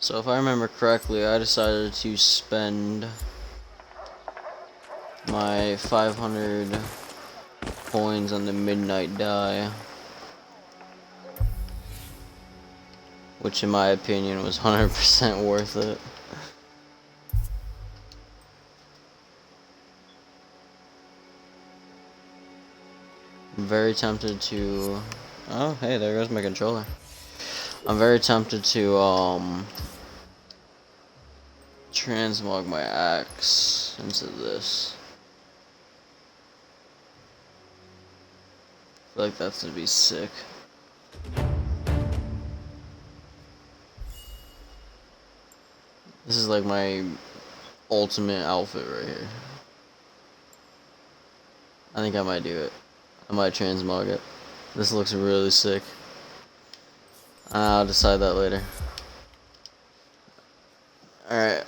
So if I remember correctly, I decided to spend my 500 coins on the midnight die, which in my opinion was 100% worth it. I'm very tempted to... Oh, hey, there goes my controller. I'm very tempted to, transmog my axe into this. I feel like that's gonna be sick. This is like my ultimate outfit right here. I think I might do it. I might transmog it. This looks really sick. I'll decide that later. Alright.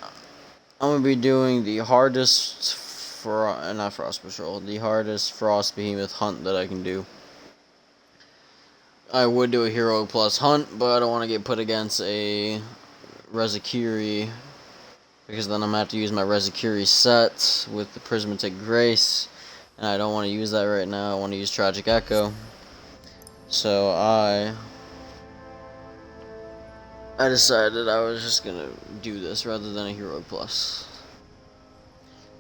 I'm gonna be doing the hardest not Frost Patrol, the hardest Frost Behemoth hunt that I can do. I would do a Hero Plus hunt, but I don't want to get put against a Rezakiri, because then I'm gonna have to use my Rezakiri set with the Prismatic Grace, and I don't want to use that right now. I want to use Tragic Echo. So I decided I was just gonna do this rather than a Hero Plus.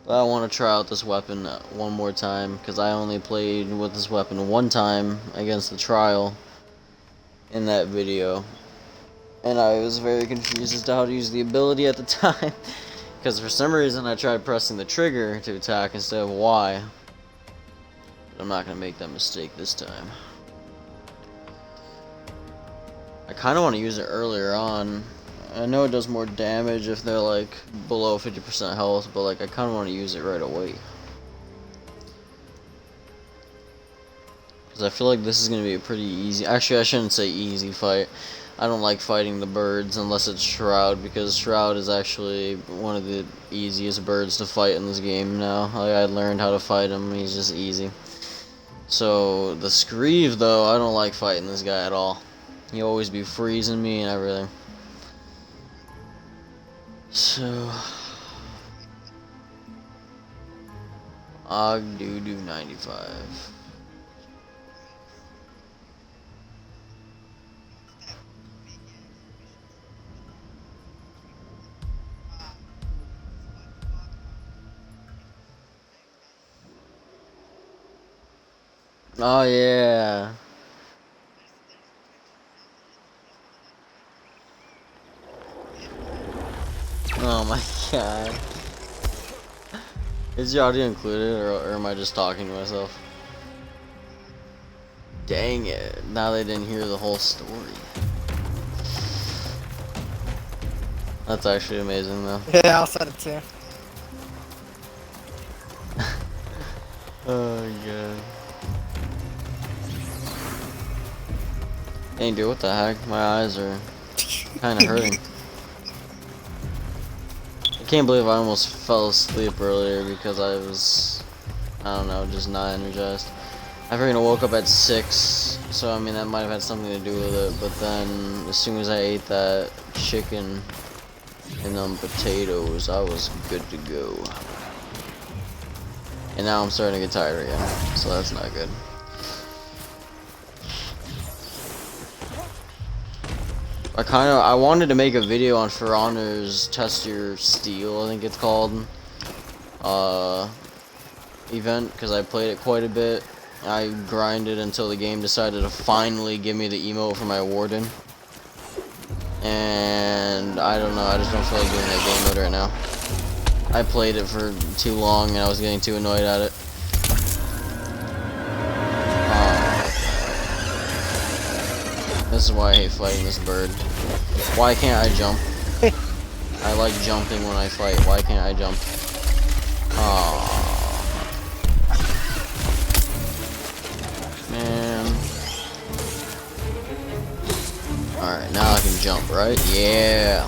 But I want to try out this weapon one more time, because I only played with this weapon one time against the trial in that video, and I was very confused as to how to use the ability at the time, because for some reason I tried pressing the trigger to attack instead of Y. But I'm not gonna make that mistake this time. I kind of want to use it earlier on. I know it does more damage if they're like below 50% health, but like I kind of want to use it right away, because I feel like this is going to be a pretty easy, actually I shouldn't say easy fight. I don't like fighting the birds unless it's Shroud, because Shroud is actually one of the easiest birds to fight in this game now. Like, I learned how to fight him, he's just easy. So the Screeve though, I don't like fighting this guy at all. He always be freezing me and everything. So Ogdoodoo 95. Oh yeah. Oh my god. Is your audio included, or am I just talking to myself? Dang it. Now they didn't hear the whole story. That's actually amazing though. Yeah, I'll send it to you. Oh god. Dang dude, what the heck? My eyes are kinda hurting. I can't believe I almost fell asleep earlier because I was, I don't know, just not energized. I freaking woke up at 6, so I mean that might have had something to do with it, but then as soon as I ate that chicken and them potatoes, I was good to go. And now I'm starting to get tired again, so that's not good. I wanted to make a video on For Honor's Test Your Steel, I think it's called, event, because I played it quite a bit. I grinded until the game decided to finally give me the emote for my warden. And I don't know, I just don't feel like doing that game mode right now. I played it for too long and I was getting too annoyed at it. This is why I hate fighting this bird. Why can't I jump? I like jumping when I fight. Why can't I jump? Man. Alright, now I can jump, right? Yeah.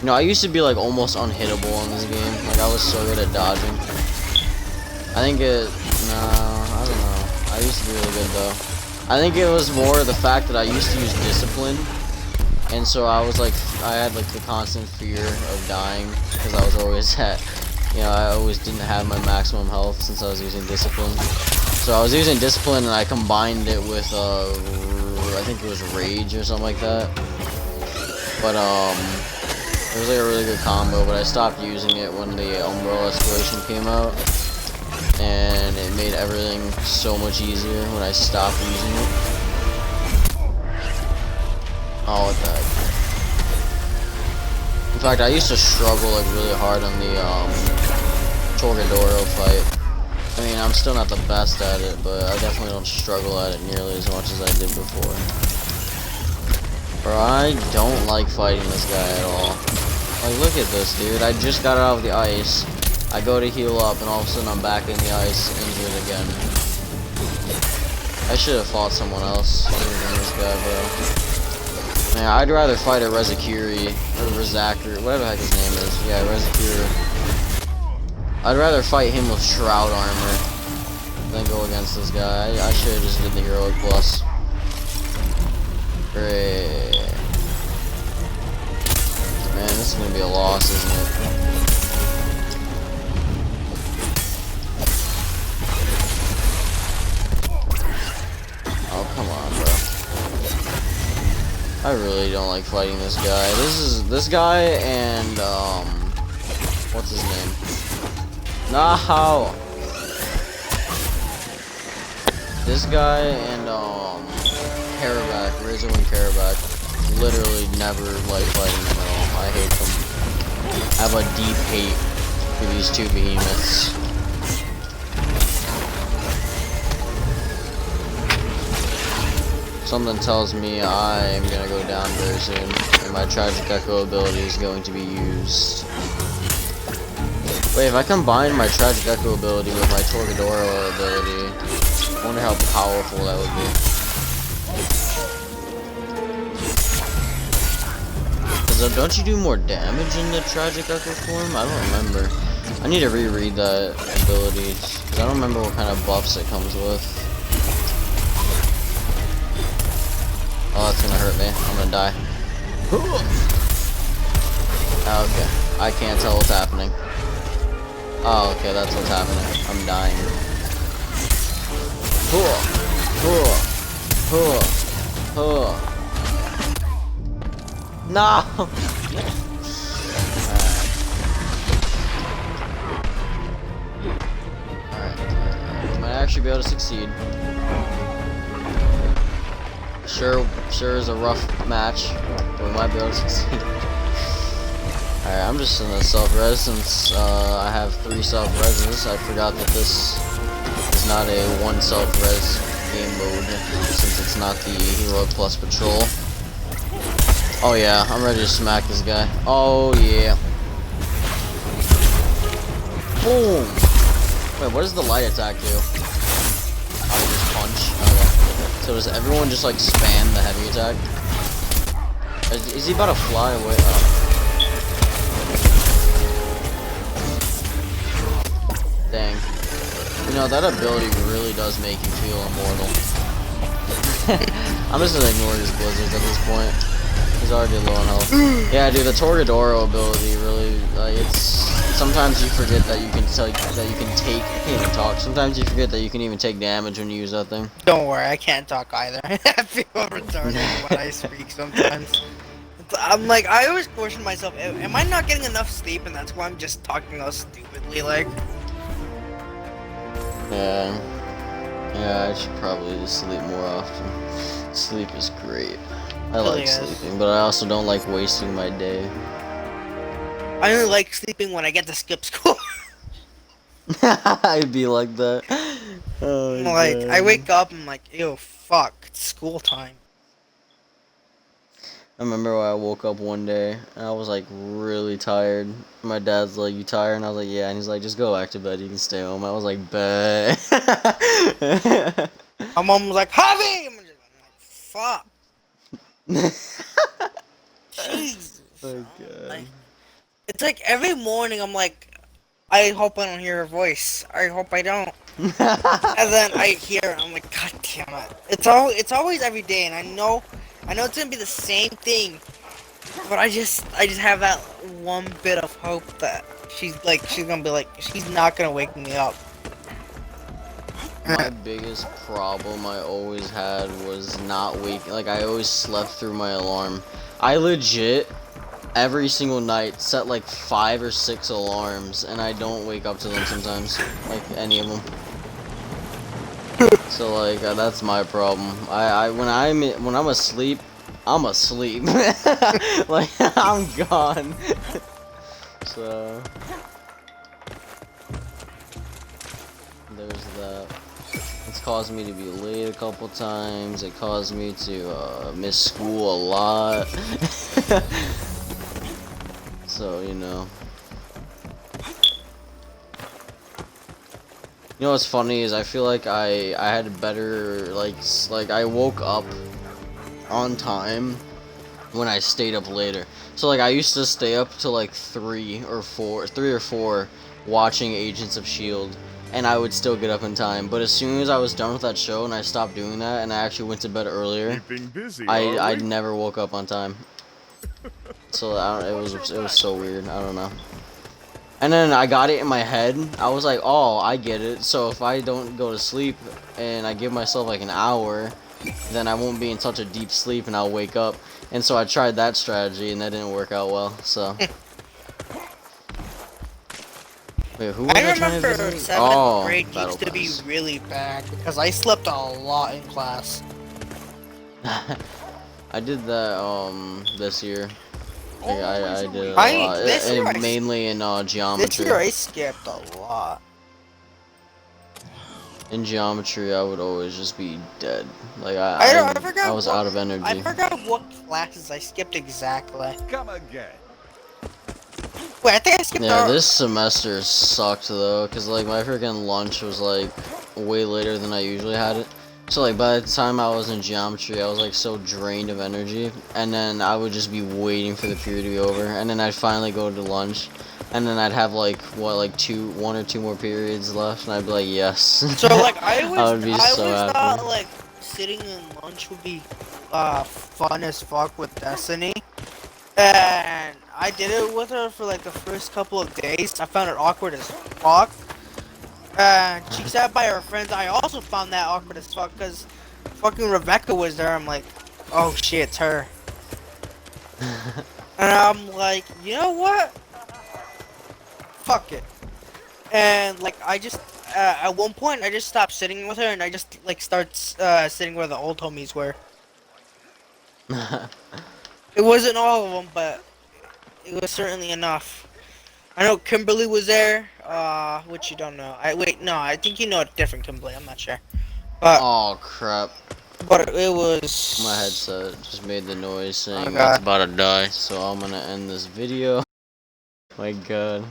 You know, I used to be like almost unhittable in this game. Like I was so good at dodging. I think it... No, I don't know. I used to be really good though. I think it was more the fact that I used to use discipline, and so I was like, I had like the constant fear of dying because I was always at, I always didn't have my maximum health since I was using discipline. So I was using discipline and I combined it with I think it was rage or something like that. But it was like a really good combo. But I stopped using it when the Umbrella Escalation came out, and it made everything so much easier when I stopped using it. Oh, what the heck. In fact, I used to struggle like really hard on the Torgadoro fight. I mean, I'm still not the best at it, but I definitely don't struggle at it nearly as much as I did before. Bro, I don't like fighting this guy at all. Like, look at this, dude. I just got out of the ice. I go to heal up, and all of a sudden I'm back in the ice, injured again. I should have fought someone else other than this guy, bro. Man, I'd rather fight a Rezakiri, or Rezakir, whatever the heck his name is. Yeah, Rezakiri. I'd rather fight him with Shroud Armor than go against this guy. I should have just did the Heroic Plus. Great. Man, this is gonna be a loss, isn't it? Oh, come on, bro. I really don't like fighting this guy. This guy and, what's his name? No! This guy and, Karabak, Rizzo and Karabak, literally never like fighting them at all. I hate them. I have a deep hate for these two behemoths. Something tells me I am gonna go down very soon, and my Tragic Echo ability is going to be used. Wait, if I combine my Tragic Echo ability with my Torgadoro ability, I wonder how powerful that would be. Because don't you do more damage in the Tragic Echo form? I don't remember. I need to reread that ability, because I don't remember what kind of buffs it comes with. Oh, that's gonna hurt me. I'm gonna die. Okay. I can't tell what's happening. Oh, okay, that's what's happening. I'm dying. No! Alright. We might actually be able to succeed. Sure is a rough match, but we might be able to succeed. Alright, I'm just in the self-res since I have 3 self-reses. I forgot that this is not a 1 self-res game mode, since it's not the Hero Plus Patrol. Oh yeah, I'm ready to smack this guy. Oh yeah. Boom! Wait, what does the light attack do? Oh, you just punch? Okay. So does everyone just like spam the heavy attack? Is he about to fly away? Oh. Dang. You know, that ability really does make you feel immortal. I'm just gonna ignore these blizzards at this point. He's already low on health. Yeah, dude, the Torgadoro ability really, it's... Sometimes you forget that you can take... Sometimes you forget that you can even take damage when you use that thing. Don't worry, I can't talk either. I feel retarded when I speak sometimes. I'm like, I always question myself, am I not getting enough sleep and that's why I'm just talking all stupidly, like? Yeah. Yeah, I should probably just sleep more often. Sleep is great. I like sleeping, but I also don't like wasting my day. I only like sleeping when I get to skip school. I'd be like that. Oh my like, God. I wake up and I'm like, ew, fuck, it's school time. I remember when I woke up one day and I was like really tired. My dad's like, "You tired?" And I was like, "Yeah." And he's like, "Just go back to bed. You can stay home." I was like, "Bet." My mom was like, "Javi!" I'm like, fuck. Jesus. Oh God. Like, it's like every morning I'm like, I hope I don't hear her voice. I hope I don't. And then I hear it, I'm like, God damn it. It's always every day, and I know it's gonna be the same thing. But I just have that one bit of hope that she's gonna be like, she's not gonna wake me up. My biggest problem I always had was not waking. Like, I always slept through my alarm. I legit, every single night, set like 5 or 6 alarms, and I don't wake up to them sometimes. Like, any of them. So, like, that's my problem. When I'm asleep, I'm asleep. Like, I'm gone. So, there's that. It's caused me to be late a couple times. It caused me to miss school a lot. So, you know. You know what's funny is I feel like I had better, like I woke up on time when I stayed up later. So like I used to stay up till like 3 or 4 watching Agents of S.H.I.E.L.D. and I would still get up in time. But as soon as I was done with that show and I stopped doing that and I actually went to bed earlier, I never woke up on time. So it was so weird. I don't know. And then I got it in my head. I was like, oh, I get it. So if I don't go to sleep and I give myself like an hour, then I won't be in such a deep sleep and I'll wake up. And so I tried that strategy and that didn't work out well. So. Wait, who was I remember 7th grade Battle used to be Pass. really bad because I slept a lot in class. I did that this year. Like, I did it a lot. This year mainly in geometry. This year I skipped a lot. In geometry, I would always just be dead. Like I was out of energy. I forgot what classes I skipped exactly. Come again. Wait, I think I skipped. Yeah, this semester sucked though, cause like my freaking lunch was like way later than I usually had it. So like by the time I was in geometry, I was like so drained of energy, and then I would just be waiting for the period to be over, and then I'd finally go to lunch, and then I'd have like what, like 1 or 2 more periods left, and I'd be like, yes. So like I would be so happy. Thought like sitting in lunch would be fun as fuck with Destiny, and I did it with her for like the first couple of days. I found it awkward as fuck. She sat by her friends. I also found that awkward as fuck because fucking Rebecca was there. I'm like, oh shit, it's her. And I'm like, you know what? Fuck it. And like I just at one point I just stopped sitting with her and I just like start sitting where the old homies were. It wasn't all of them, but it was certainly enough. I know Kimberly was there, which you don't know. I think you know a different Kimberly, I'm not sure. But oh crap. But it was... My headset just made the noise saying it's about to die, so I'm gonna end this video. My god.